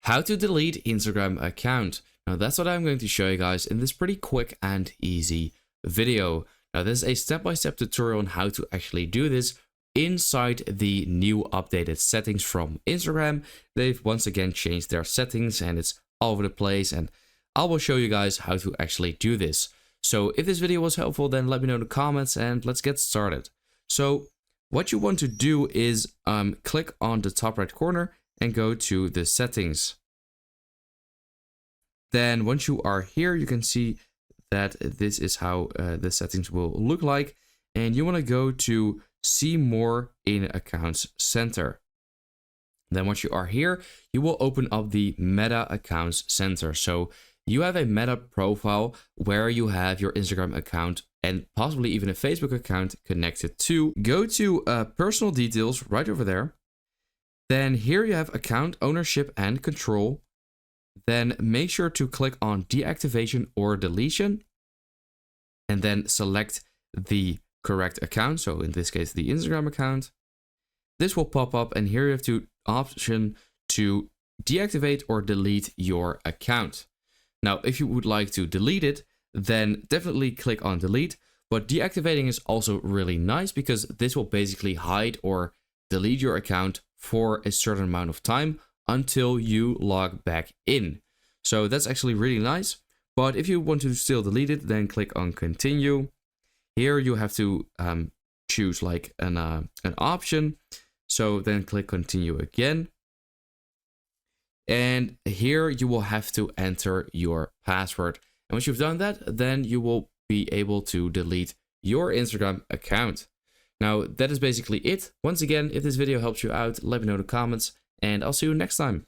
How to delete Instagram account. Now that's what I'm going to show you guys in this pretty quick and easy video. Now this is a step-by-step tutorial on how to actually do this inside the new updated settings from Instagram. They've once again changed their settings and it's all over the place, and I will show you guys how to actually do this. So if this video was helpful, then let me know in the comments and let's get started. So what you want to do is click on the top right corner and go to the settings. Then once you are here, you can see that this is how the settings will look like. And you want to go to see more in Accounts Center. Then once you are here, you will open up the Meta Accounts Center. So you have a Meta profile where you have your Instagram account and possibly even a Facebook account connected to. Go to personal details right over there. Then here you have account ownership and control. Then make sure to click on deactivation or deletion. And then select the correct account. So in this case, the Instagram account. This will pop up and here you have the option to deactivate or delete your account. Now, if you would like to delete it, then definitely click on delete. But deactivating is also really nice because this will basically hide or delete your account for a certain amount of time until you log back in. So that's actually really nice. But if you want to still delete it, then click on continue. Here you have to choose like an option. So then click continue again. And here you will have to enter your password. And once you've done that, then you will be able to delete your Instagram account. Now, that is basically it. Once again, if this video helps you out, let me know in the comments, and I'll see you next time.